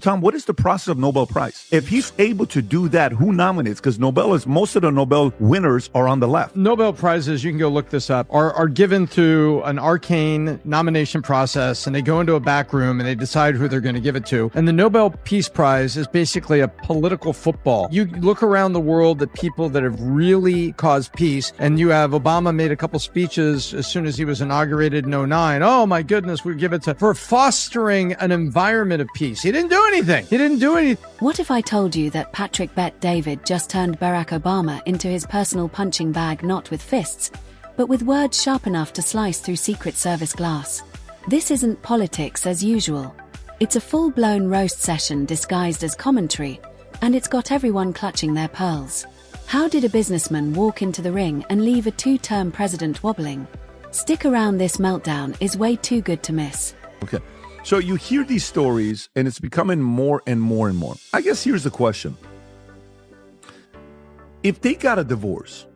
Tom, what is the process of Nobel Prize? If he's able to do that, who nominates? Because most of the Nobel winners are on the left. Nobel Prizes, you can go look this up, are given through an arcane nomination process, and they go into a back room and they decide who they're going to give it to. And the Nobel Peace Prize is basically a political football. You look around the world at people that have really caused peace, and you have Obama made a couple speeches as soon as he was inaugurated in 2009. Oh my goodness, we give it to for fostering an environment of peace. He didn't do anything. He didn't do anything. What if I told you that Patrick Bet David just turned Barack Obama into his personal punching bag, not with fists, but with words sharp enough to slice through Secret Service glass? This isn't politics as usual. It's a full-blown roast session disguised as commentary, and it's got everyone clutching their pearls. How did a businessman walk into the ring and leave a two-term president wobbling? Stick around, this meltdown is way too good to miss. Okay. So you hear these stories, and it's becoming more and more and more. I guess here's the question. If they got a divorce,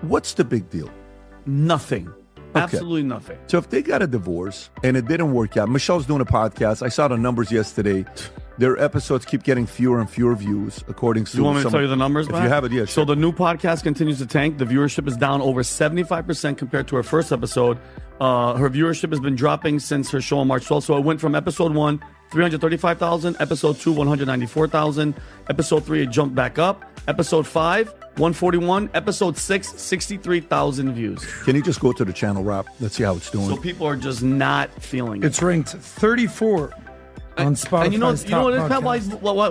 what's the big deal? Nothing. Okay. Absolutely nothing. So if they got a divorce and it didn't work out, Michelle's doing a podcast. I saw the numbers yesterday. Their episodes keep getting fewer and fewer views, according to You want me to tell you the numbers, If Matt? you have it, yeah. So Sure. the new podcast continues to tank. The viewership is down over 75% compared to her first episode. Her viewership has been dropping since her show on March 12th. So it went from episode 1, 335,000. Episode 2, 194,000. Episode 3, it jumped back up. Episode 5, 141. Episode 6, 63,000 views. Can you just go to the channel, Rob? Let's see how it's doing. So people are just not feeling it. It's ranked 34 on Spotify. And you know what it is, Pat,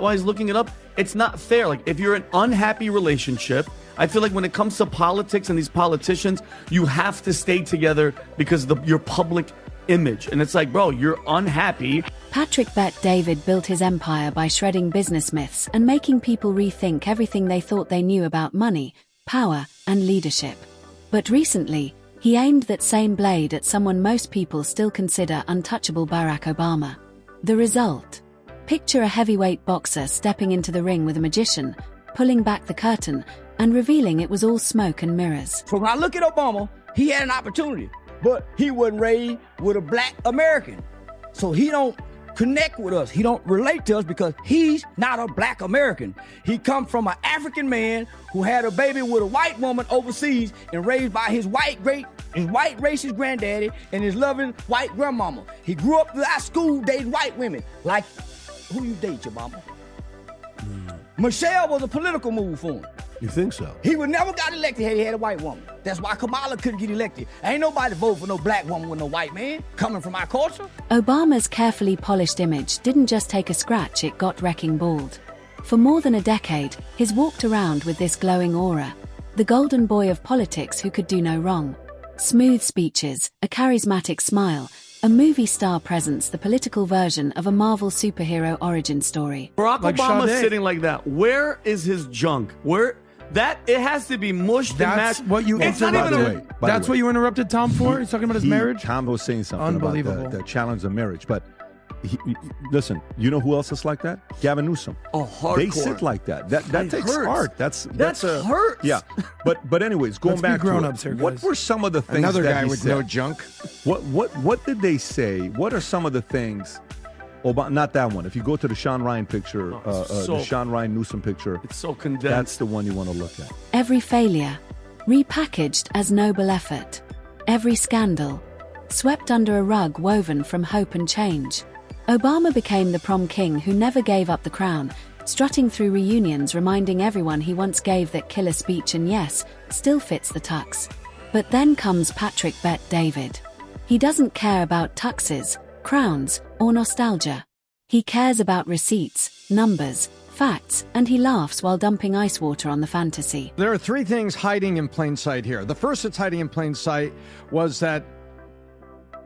why he's looking it up? It's not fair. Like, if you're in an unhappy relationship, I feel like when it comes to politics and these politicians, you have to stay together because of your public image. And it's like, bro, you're unhappy. Patrick Bet David built his empire by shredding business myths and making people rethink everything they thought they knew about money, power, and leadership. But recently, he aimed that same blade at someone most people still consider untouchable, Barack Obama. The result? Picture a heavyweight boxer stepping into the ring with a magician, pulling back the curtain, and revealing it was all smoke and mirrors. So when I look at Obama, he had an opportunity, but he wasn't raised with a black American. So he don't connect with us. He don't relate to us because he's not a black American. He come from an African man who had a baby with a white woman overseas and raised by his white racist granddaddy and his loving white grandmama. He grew up at school dating white women. Like, who you date, your mama? Michelle was a political move for him. You think so? He would never got elected had he had a white woman. That's why Kamala couldn't get elected. Ain't nobody vote for no black woman with no white man coming from our culture. Obama's carefully polished image didn't just take a scratch, it got wrecking bald. For more than a decade, he's walked around with this glowing aura. The golden boy of politics who could do no wrong. Smooth speeches, a charismatic smile, a movie star presence, the political version of a Marvel superhero origin story. Barack Like Obama Sade. sitting like that. Where is his junk? It has to be mushed That's and mashed. what you It's not By even the a- way, by That's the way, what you interrupted Tom for? He's talking about his marriage? Tom was saying something Unbelievable. about the challenge of marriage. But listen, you know who else is like that? Gavin Newsom. Oh, hardcore. They sit like that. That takes hurts. art. That hurts. Yeah. But anyways, going Let's be back to grown-ups it, here, what guys. were some of the things Another that guy he with said? no junk. What did they say? What are some of the things? Not that one. If you go to the Sean Ryan picture, the Sean Ryan Newsom picture, It's so condensed. that's the one you want to look at. Every failure, repackaged as noble effort. Every scandal, swept under a rug woven from hope and change. Obama became the prom king who never gave up the crown, strutting through reunions reminding everyone he once gave that killer speech and yes, still fits the tux. But then comes Patrick Bet David. He doesn't care about tuxes, crowns, or nostalgia. He cares about receipts, numbers, facts, and he laughs while dumping ice water on the fantasy. There are three things hiding in plain sight here. The first that's hiding in plain sight was that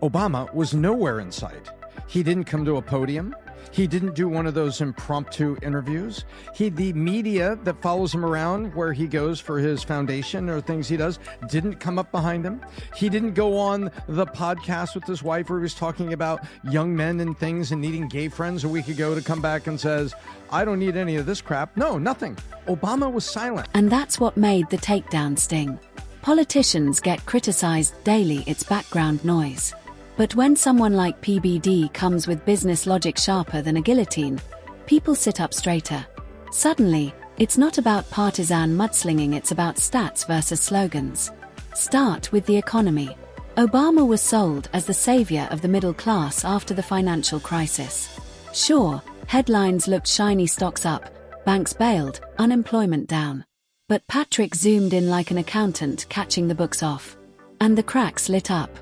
Obama was nowhere in sight. He didn't come to a podium. He didn't do one of those impromptu interviews. The media that follows him around where he goes for his foundation or things he does didn't come up behind him. He didn't go on the podcast with his wife where he was talking about young men and things and needing gay friends a week ago to come back and says, I don't need any of this crap. No, nothing. Obama was silent. And that's what made the takedown sting. Politicians get criticized daily, it's background noise. But when someone like PBD comes with business logic sharper than a guillotine, People sit up straighter. Suddenly, it's not about partisan mudslinging, it's about stats versus slogans. Start with the economy. Obama was sold as the savior of the middle class after the financial crisis. Sure, headlines looked shiny, stocks up, banks bailed, unemployment down. But Patrick zoomed in like an accountant catching the books off. And the cracks lit up.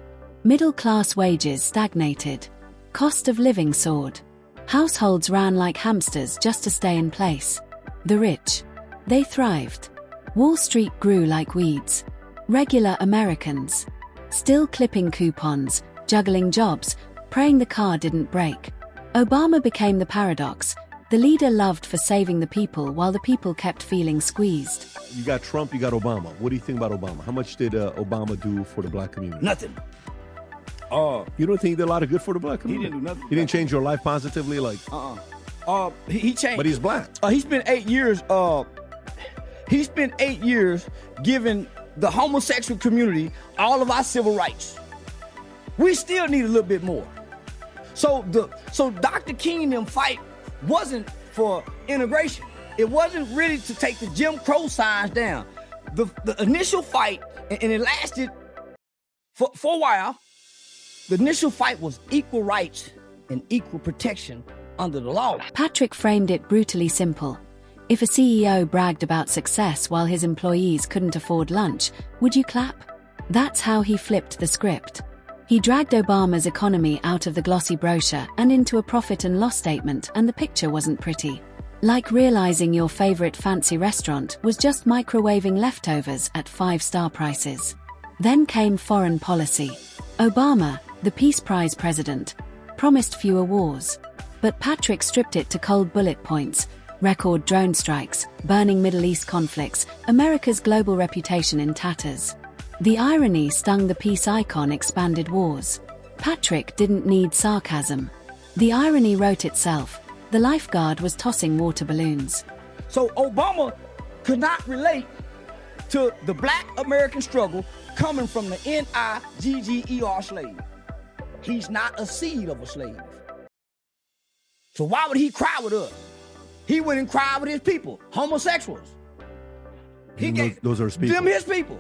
Middle-class wages stagnated. Cost of living soared. Households ran like hamsters just to stay in place. The rich. They thrived. Wall Street grew like weeds. Regular Americans. Still clipping coupons, juggling jobs, praying the car didn't break. Obama became the paradox. The leader loved for saving the people while the people kept feeling squeezed. You got Trump, you got Obama. What do you think about Obama? How much did Obama do for the black community? Nothing. You don't think he did a lot of good for the black He community? didn't do nothing. He didn't change your life positively, like. He changed. But he's black. He spent 8 years. He spent 8 years giving the homosexual community all of our civil rights. We still need a little bit more. So Dr. King and them fight wasn't for integration. It wasn't really to take the Jim Crow signs down. The initial fight, and it lasted for a while. The initial fight was equal rights and equal protection under the law. Patrick framed it brutally simple. If a CEO bragged about success while his employees couldn't afford lunch, would you clap? That's how he flipped the script. He dragged Obama's economy out of the glossy brochure and into a profit and loss statement, and the picture wasn't pretty. Like realizing your favorite fancy restaurant was just microwaving leftovers at 5-star prices. Then came foreign policy. Obama, the Peace Prize president, promised fewer wars. But Patrick stripped it to cold bullet points: record drone strikes, burning Middle East conflicts, America's global reputation in tatters. The irony stung the peace icon, expanded wars. Patrick didn't need sarcasm. The irony wrote itself. The lifeguard was tossing water balloons. So Obama could not relate to the black American struggle coming from the N-I-G-G-E-R slave. He's not a seed of a slave. So why would he cry with us? He wouldn't cry with his people, homosexuals. Those are his people. Them his people.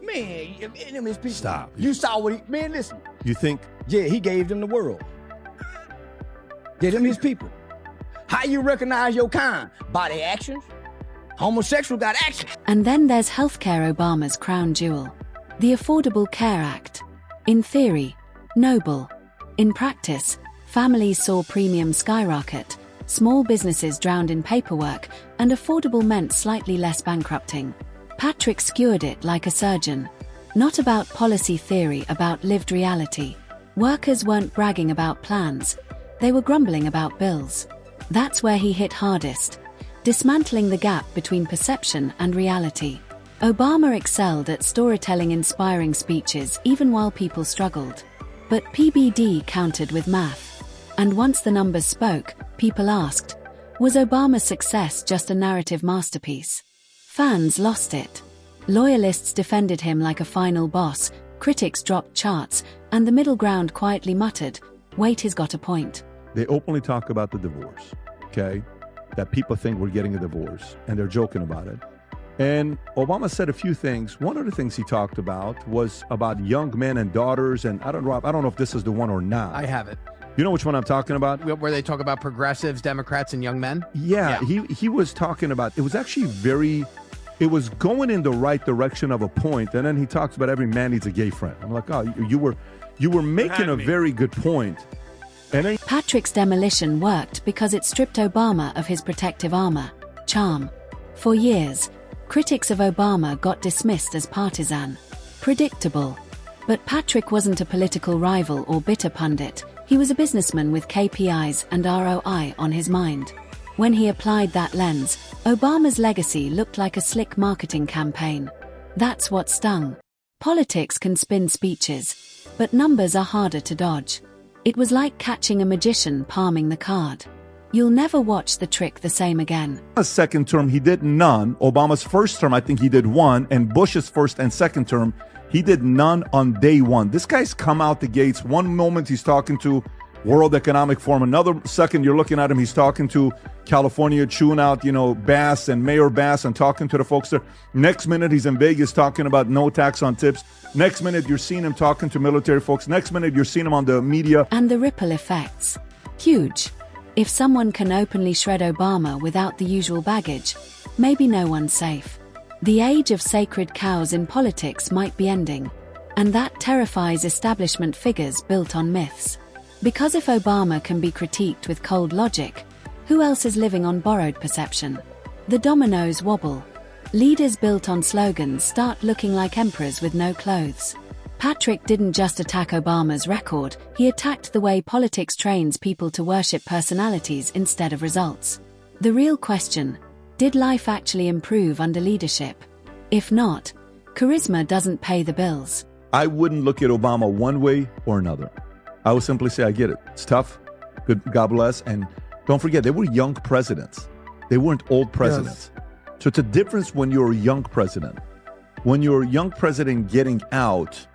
Man, them his people. Stop. You saw what he, man, listen. You think? Yeah, he gave them the world. Yeah, them his people. How you recognize your kind? By their actions. Homosexual got action. And then there's healthcare, Obama's crown jewel. The Affordable Care Act. In theory, noble. In practice, families saw premiums skyrocket, small businesses drowned in paperwork, and affordable meant slightly less bankrupting. Patrick skewered it like a surgeon. Not about policy theory, about lived reality. Workers weren't bragging about plans. They were grumbling about bills. That's where he hit hardest, dismantling the gap between perception and reality. Obama excelled at storytelling inspiring speeches even while people struggled. But PBD countered with math. And once the numbers spoke, people asked, was Obama's success just a narrative masterpiece? Fans lost it. Loyalists defended him like a final boss, critics dropped charts, and the middle ground quietly muttered, wait, he's got a point. They openly talk about the divorce, okay? That people think we're getting a divorce, and they're joking about it. And Obama said a few things. One of the things he talked about was about young men and daughters, and I don't know if this is the one or not. I have it. You know which one I'm talking about? Where they talk about progressives, Democrats, and young men? Yeah. He was talking about, it was actually it was going in the right direction of a point, and then he talks about every man needs a gay friend. I'm like, oh, you were making a very good point. And then Patrick's demolition worked because it stripped Obama of his protective armor, charm. For years, critics of Obama got dismissed as partisan, predictable. But Patrick wasn't a political rival or bitter pundit. He was a businessman with KPIs and ROI on his mind. When he applied that lens, Obama's legacy looked like a slick marketing campaign. That's what stung. Politics can spin speeches, but numbers are harder to dodge. It was like catching a magician palming the card. You'll never watch the trick the same again. Obama's second term, he did none. Obama's first term, I think he did one. And Bush's first and second term, he did none on day one. This guy's come out the gates. One moment he's talking to World Economic Forum. Another second, you're looking at him, he's talking to California, chewing out, Bass and Mayor Bass and talking to the folks there. Next minute, he's in Vegas talking about no tax on tips. Next minute, you're seeing him talking to military folks. Next minute, you're seeing him on the media. And the ripple effects. Huge. If someone can openly shred Obama without the usual baggage, maybe no one's safe. The age of sacred cows in politics might be ending. And that terrifies establishment figures built on myths. Because if Obama can be critiqued with cold logic, who else is living on borrowed perception? The dominoes wobble. Leaders built on slogans start looking like emperors with no clothes. Patrick didn't just attack Obama's record, he attacked the way politics trains people to worship personalities instead of results. The real question: did life actually improve under leadership? If not, charisma doesn't pay the bills. I wouldn't look at Obama one way or another. I would simply say, I get it. It's tough. Good, God bless. And don't forget, they were young presidents. They weren't old presidents. Yes. So it's a difference when you're a young president. When you're a young president getting out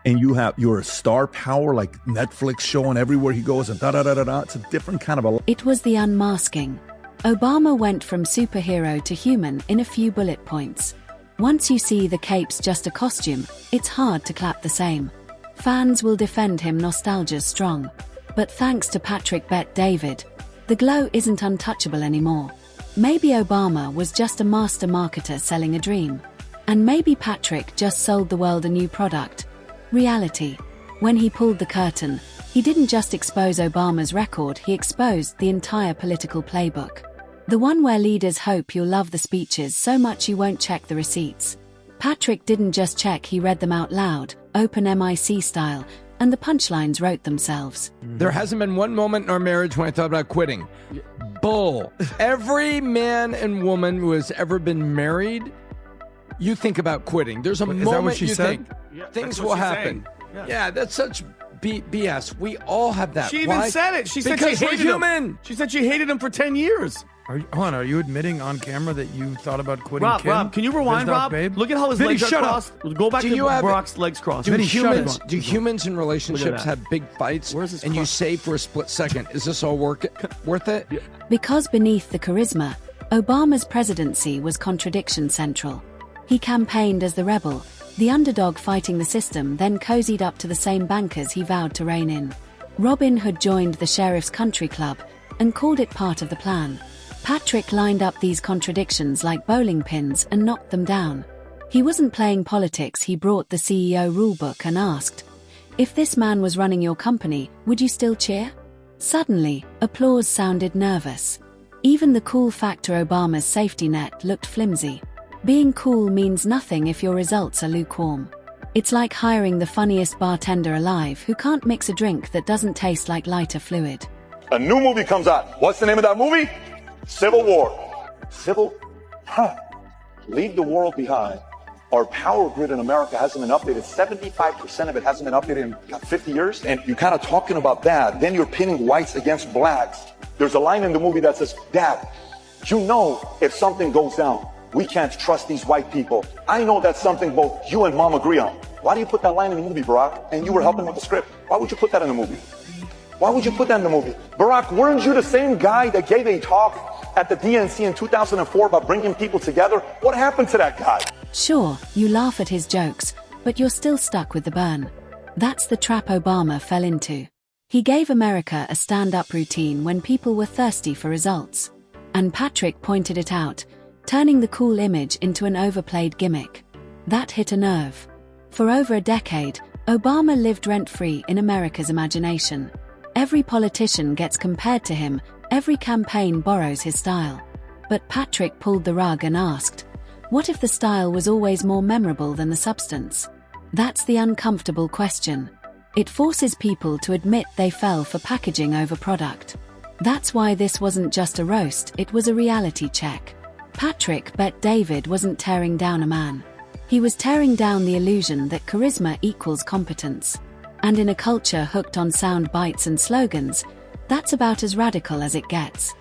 and you're a star power, like Netflix showing everywhere he goes and da-da-da-da-da, it's a different kind of a... It was the unmasking. Obama went from superhero to human in a few bullet points. Once you see the cape's just a costume, it's hard to clap the same. Fans will defend him, nostalgia's strong. But thanks to Patrick Bet-David, the glow isn't untouchable anymore. Maybe Obama was just a master marketer selling a dream. And maybe Patrick just sold the world a new product. Reality. When he pulled the curtain, he didn't just expose Obama's record, he exposed the entire political playbook. The one where leaders hope you'll love the speeches so much you won't check the receipts. Patrick didn't just check, he read them out loud, open MIC style, and the punchlines wrote themselves. There hasn't been one moment in our marriage when I thought about quitting. Bull. Every man and woman who has ever been married, you think about quitting. There's a moment you think things will happen. Yeah, that's such BS. We all have that. She even said it. She said she hated him. She said she hated him for 10 years. Are you admitting on camera that you thought about quitting Kim? Rob, can you rewind, Rob? Babe? Look at how his legs are crossed. Go back to Barack's legs crossed. Do humans in relationships have big fights and you say for a split second, is this all worth it? Yeah. Because beneath the charisma, Obama's presidency was contradiction central. He campaigned as the rebel, the underdog fighting the system, then cozied up to the same bankers he vowed to rein in. Robin Hood joined the Sheriff's Country Club and called it part of the plan. Patrick lined up these contradictions like bowling pins and knocked them down. He wasn't playing politics, he brought the CEO rulebook and asked, if this man was running your company, would you still cheer? Suddenly, applause sounded nervous. Even the cool factor, Obama's safety net, looked flimsy. Being cool means nothing if your results are lukewarm. It's like hiring the funniest bartender alive who can't mix a drink that doesn't taste like lighter fluid. A new movie comes out. What's the name of that movie? Civil War. Leave the world behind. Our power grid in America hasn't been updated. 75% of it hasn't been updated in 50 years. And you're kind of talking about that. Then you're pinning whites against blacks. There's a line in the movie that says, Dad, you know if something goes down, we can't trust these white people. I know that's something both you and Mom agree on. Why do you put that line in the movie, Barack? And you were helping with the script. Why would you put that in the movie? Why would you put that in the movie? Barack, weren't you the same guy that gave a talk at the DNC in 2004 about bringing people together? What happened to that guy? Sure, you laugh at his jokes, but you're still stuck with the burn. That's the trap Obama fell into. He gave America a stand-up routine when people were thirsty for results. And Patrick pointed it out, turning the cool image into an overplayed gimmick. That hit a nerve. For over a decade, Obama lived rent-free in America's imagination. Every politician gets compared to him, every campaign borrows his style. But Patrick pulled the rug and asked, what if the style was always more memorable than the substance? That's the uncomfortable question. It forces people to admit they fell for packaging over product. That's why this wasn't just a roast, it was a reality check. Patrick Bet-David wasn't tearing down a man. He was tearing down the illusion that charisma equals competence. And in a culture hooked on sound bites and slogans, that's about as radical as it gets.